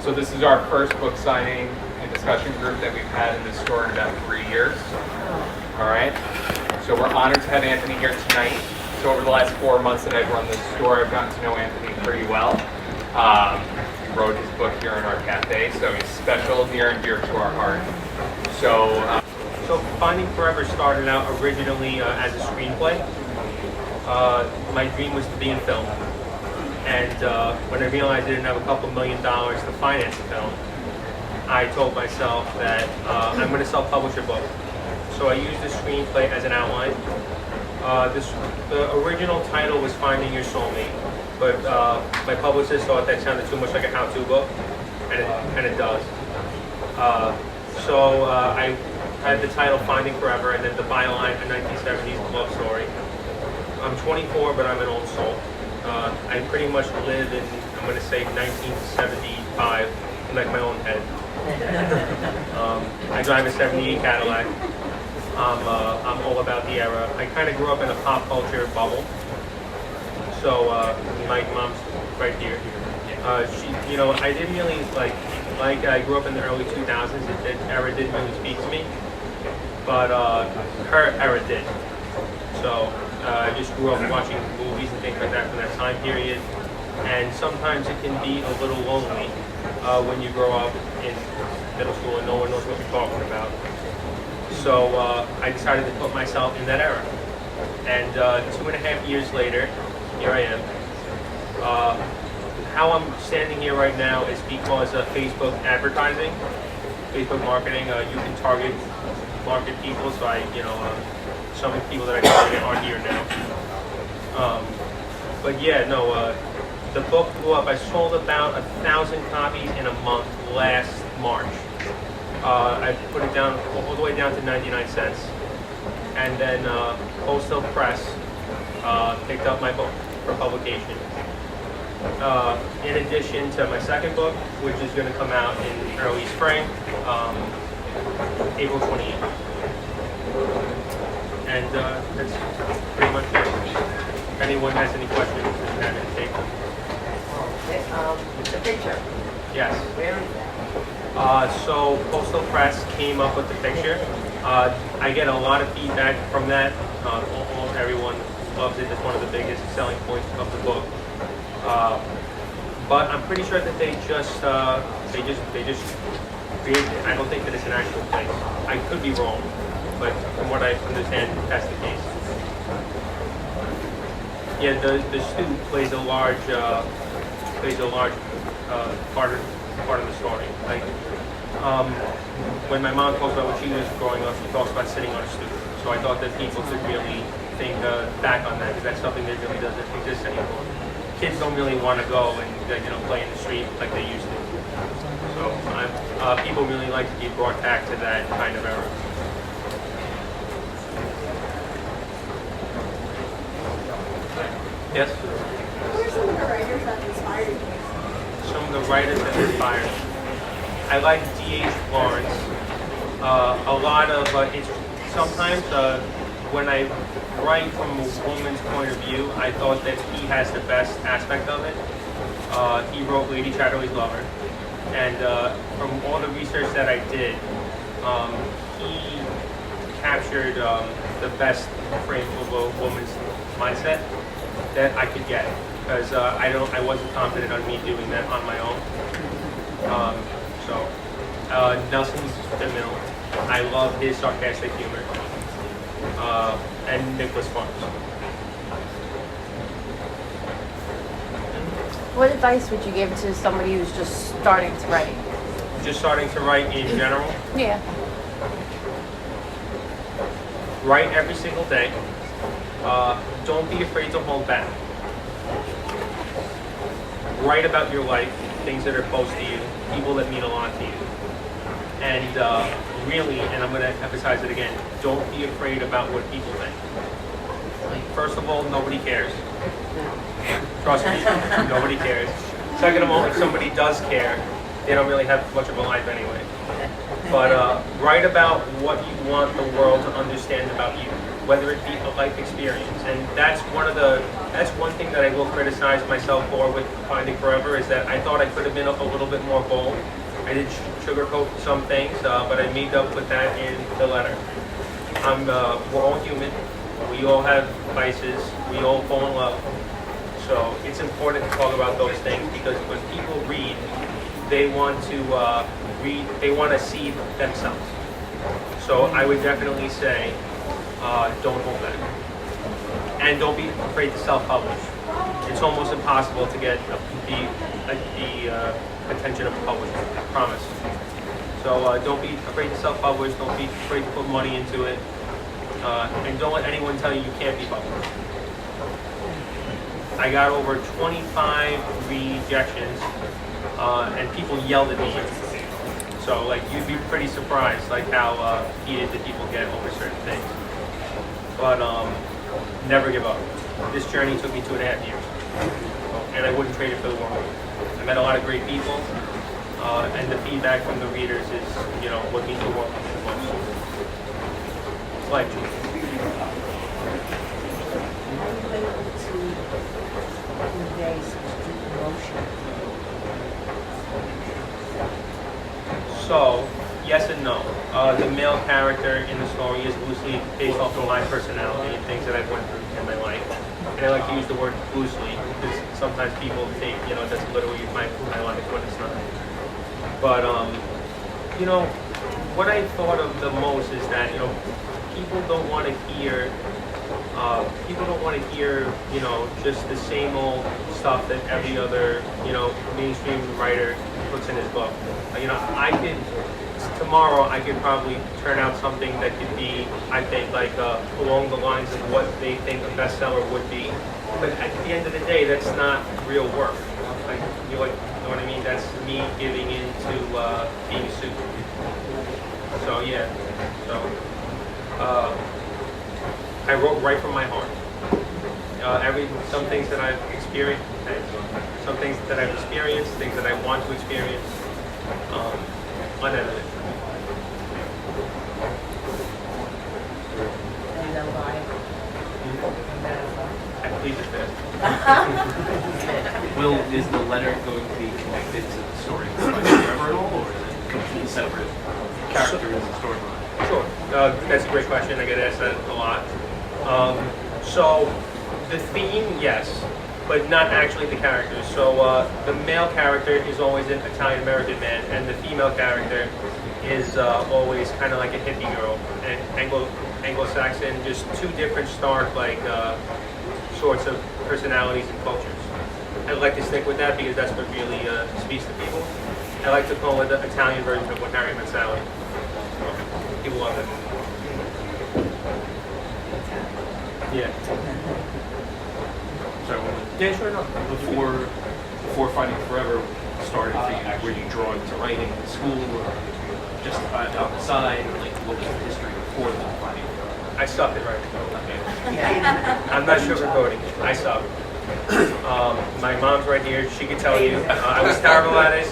So this is our first book signing and discussion group that we've had in this store in about 3 years. All right. So we're honored to have Anthony here tonight. So over the last 4 months that I've run this store, I've gotten to know Anthony pretty well. He wrote his book here in our cafe, so he's special, near and dear to our heart. So Finding Forever started out originally as a screenplay. My dream was to be in film. And when I realized I didn't have a couple $1 million to finance the film, I told myself that I'm going to self-publish a book. So I used the screenplay as an outline. The original title was Finding Your Soulmate, but my publicist thought that sounded too much like a how-to book, and it does. So I had the title Finding Forever, and then the byline, a 1970s love story. I'm 24, but I'm an old soul. I pretty much live in, I'm going to say, 1975, in like my own head. I drive a 78 Cadillac. I'm all about the era. I kind of grew up in a pop culture bubble. So my mom's right here. She, I didn't really like I grew up in the early 2000s. That era didn't really speak to me, but her era did. So I just grew up watching movies and things like that from that time period. And sometimes it can be a little lonely when you grow up in middle school and no one knows what you're talking about. So I decided to put myself in that era. And 2.5 years later, here I am. How I'm standing here right now is because of Facebook advertising, Facebook marketing. You can market people, so some of the people that I target aren't here now. But yeah, no, the book blew up. I sold about 1,000 copies in a month last March. I put it down all the way down to 99 cents. And then Postal Press picked up my book for publication. In addition to my second book, which is going to come out in early spring, April 28th. And that's pretty much it. If anyone has any questions, I'm happy to take them. The picture. Yes. Where is that? So Postal Press came up with the picture. I get a lot of feedback from that. Everyone loves it. It's one of the biggest selling points of the book. But I'm pretty sure that they just created it. I don't think that it's an actual place. I could be wrong, but from what I understand, that's the case. Yeah, the stew plays a large part of the story. Like when my mom talks about when she was growing up, she talks about sitting on a stoop. So I thought that people could really think back on that, because that's something that really doesn't exist anymore. Kids don't really want to go and play in the street like they used to. So people really like to be brought back to that kind of era. Yes? Who are some of the writers that inspired you? Some of the writers that inspired me. I like D.H. Lawrence. A lot of sometimes when I write from a woman's point of view, I thought that he has the best aspect of it. He wrote Lady Chatterley's Lover, and from all the research that I did, he captured the best frame of a woman's mindset that I could get, because I wasn't confident on me doing that on my own. Nelson DeMille, I love his sarcastic humor, and Nicholas Sparks. What advice would you give to somebody who's just starting to write? Just starting to write in general? Yeah. Write every single day. Don't be afraid to hold back. Write about your life, things that are close to you, people that mean a lot to you. And really, and I'm going to emphasize it again, don't be afraid about what people think. First of all, nobody cares. Trust me, nobody cares. Second of all, if somebody does care, they don't really have much of a life anyway. But write about what you want the world to understand about you. whether it be a life experience. And that's one thing that I will criticize myself for with Finding Forever, is that I thought I could have been a little bit more bold. I did sugarcoat some things, but I made up with that in the letter. We're all human. We all have vices. We all fall in love. So it's important to talk about those things, because when people read, they want to read. They want to see themselves. So I would definitely say, don't hold back, and don't be afraid to self-publish. It's almost impossible to get the attention of the publisher. I promise. So don't be afraid to self-publish. Don't be afraid to put money into it, and don't let anyone tell you you can't be published. I got over 25 rejections, and people yelled at me. So like, you'd be pretty surprised like how heated the people get over certain things. But never give up. This journey took me 2.5 years, and I wouldn't trade it for the world. I met a lot of great people, and the feedback from the readers is, what means the world to me the most. It's life changing. So, yes and no. The male character in the story is loosely based off of my personality and things that I've went through in my life. And I like to use the word loosely, because sometimes people think, that's literally my life when it's not. But, what I thought of the most is that, people don't want to hear, just the same old stuff that every other, mainstream writer puts in his book. Tomorrow I could probably turn out something that could be, I think, like along the lines of what they think a bestseller would be. But at the end of the day, that's not real work. You know what I mean? That's me giving in to being a suit. So yeah. So I wrote right from my heart. Some things that I've experienced, things that I want to experience, unedited. I believe it is. Is the letter going to be connected to the story of Finding Forever at all, or is it completely separate characters and storyline? Sure. That's a great question. I get asked that a lot. So the theme, yes, but not actually the characters. So the male character is always an Italian-American man, and the female character is always kind of like a hippie girl, and Anglo-Saxon, just two different stark sorts of personalities and cultures. I like to stick with that because that's what really speaks to people. I like to call it the Italian version of When Harry Met Sally. So, people love it. Yeah. Sorry, Yeah, sure, no. before Finding Forever started for you, were you drawn to writing in school, or just on the side, or like what was the history before the Finding Forever? I suck at writing. Okay. I'm not sugarcoating. I suck. My mom's right here. She could tell you. I was terrible at it.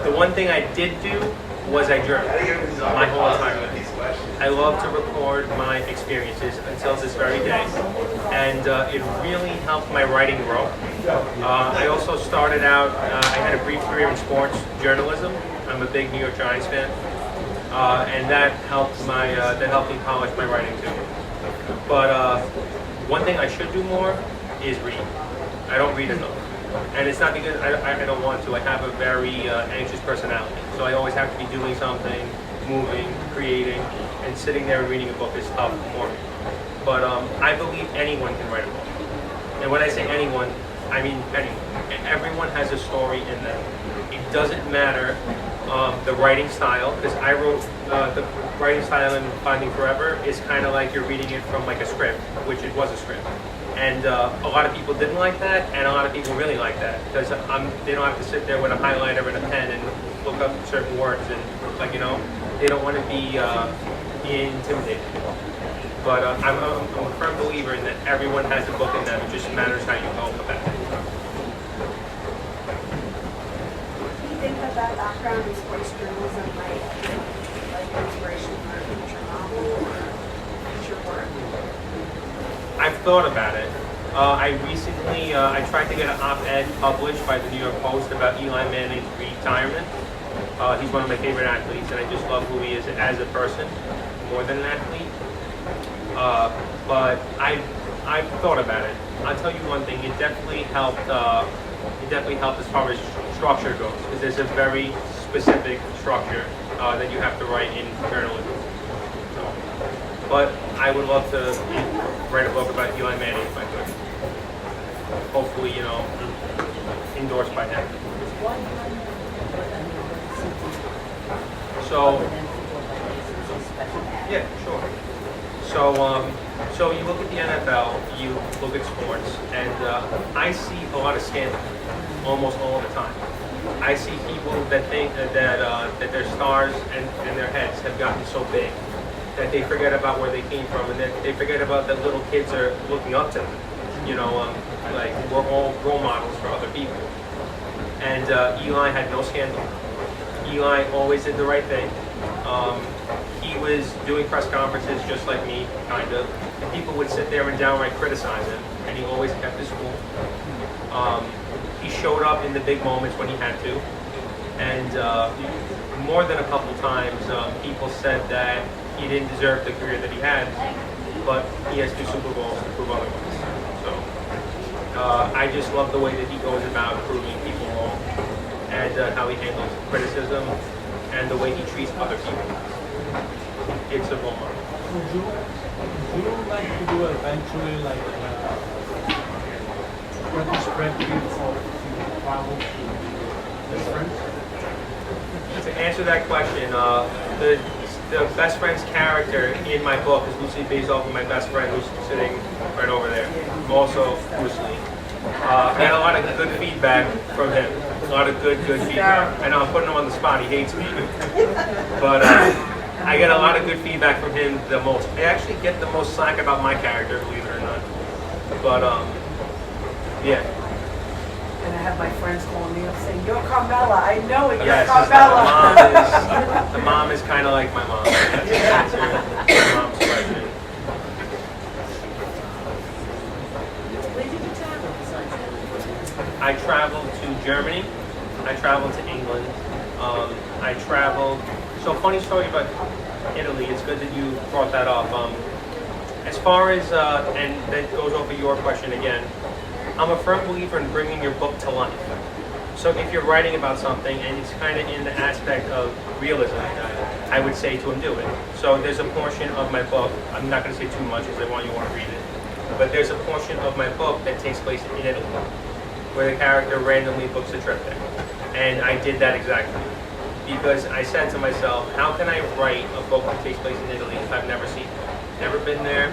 The one thing I did do was I journaled my whole entire life. I love to record my experiences until this very day, and it really helped my writing grow. I also started out, I had a brief career in sports journalism. I'm a big New York Giants fan, and that helped me polish my writing too. But one thing I should do more is read. I don't read enough. And it's not because I don't want to. I have a very anxious personality. So I always have to be doing something, moving, creating, and sitting there and reading a book is tough for me. But I believe anyone can write a book. And when I say anyone, I mean anyone. Everyone has a story in them. It doesn't matter the writing style, because I wrote the writing style in Finding Forever is kind of like you're reading it from like a script, which it was a script. And a lot of people didn't like that, and a lot of people really like that, because they don't have to sit there with a highlighter and a pen and look up certain words, and they don't want to be intimidated. But I'm a firm believer in that everyone has a book in them. It just matters how you go about it. Do you think that background in sports journalism might like inspiration for a future novel? Or? thought about it. I recently, I tried to get an op-ed published by the New York Post about Eli Manning's retirement. He's one of my favorite athletes, and I just love who he is as a person, more than an athlete. But I've thought about it. I'll tell you one thing, it definitely helped as far as structure goes, because there's a very specific structure that you have to write in journalism. So, but I would love to write a book about Eli Manning if I could. Hopefully, endorsed by him. So, yeah, sure. So you look at the NFL, you look at sports, and I see a lot of scandal almost all the time. I see people that think that their stars and their heads have gotten so big that they forget about where they came from, and that they forget about that little kids are looking up to them. Like we're all role models for other people. And Eli had no scandal. Eli always did the right thing. He was doing press conferences just like me, kind of. And people would sit there and downright criticize him, and he always kept his cool. He showed up in the big moments when he had to. And more than a couple times, people said that he didn't deserve the career that he had, but he has 2 Super Bowls to prove otherwise. So I just love the way that he goes about proving people wrong, and how he handles criticism, and the way he treats other people. It's a role model. Would you like to do eventually like spreadsheet for travel to best friends? To answer that question, the best friend's character in my book is loosely based off of my best friend who's sitting right over there. Also Bruce Lee. I got a lot of good feedback from him. A lot of good feedback. I know I'm putting him on the spot. He hates me. But I get a lot of good feedback from him the most. I actually get the most slack about my character, believe it or not. But, yeah. And I have my friends calling me up saying, "You're Carmela. I know it. You're Yes, Carmela." the mom is kind of like my mom. That's the answer to my mom's question. Where did you travel besides I traveled to Germany. I traveled to England. I traveled. So funny story about Italy. It's good that you brought that up. As far as and that goes over your question again. I'm a firm believer in bringing your book to life. So if you're writing about something and it's kind of in the aspect of realism, I would say to him, do it. So there's a portion of my book, I'm not going to say too much because I want you to read it, but there's a portion of my book that takes place in Italy, where the character randomly books a trip there. And I did that exactly. Because I said to myself, how can I write a book that takes place in Italy if I've never seen it? Never been there,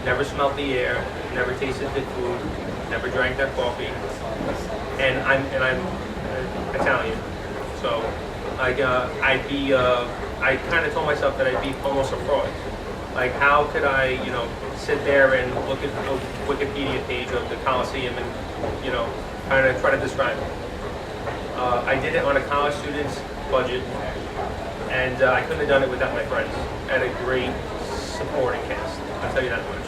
never smelled the air, never tasted the food, never drank their coffee, and I'm Italian, so I kind of told myself that I'd be almost a fraud. Like, how could I, sit there and look at the Wikipedia page of the Colosseum and, kind of try to describe it. I did it on a college student's budget, and I couldn't have done it without my friends. I had a great supporting cast, I'll tell you that much.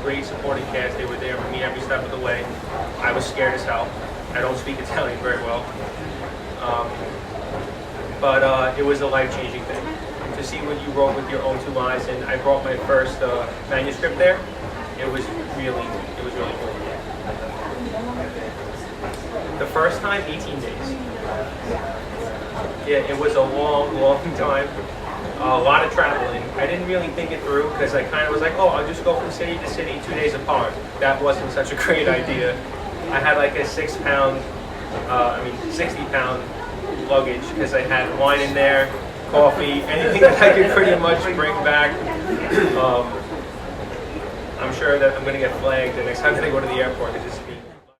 Great supporting cast. They were there with me every step of the way. I was scared as hell. I don't speak Italian very well. But it was a life-changing thing. To see what you wrote with your own 2 eyes, and I brought my first manuscript there. It was really cool. The first time, 18 days. Yeah, it was a long time. A lot of traveling. I didn't really think it through because I kind of was like, oh, I'll just go from city to city 2 days apart. That wasn't such a great idea. I had like a 60-pound luggage because I had wine in there, coffee, anything that I could pretty much bring back. I'm sure that I'm going to get flagged the next time that I go to the airport because it's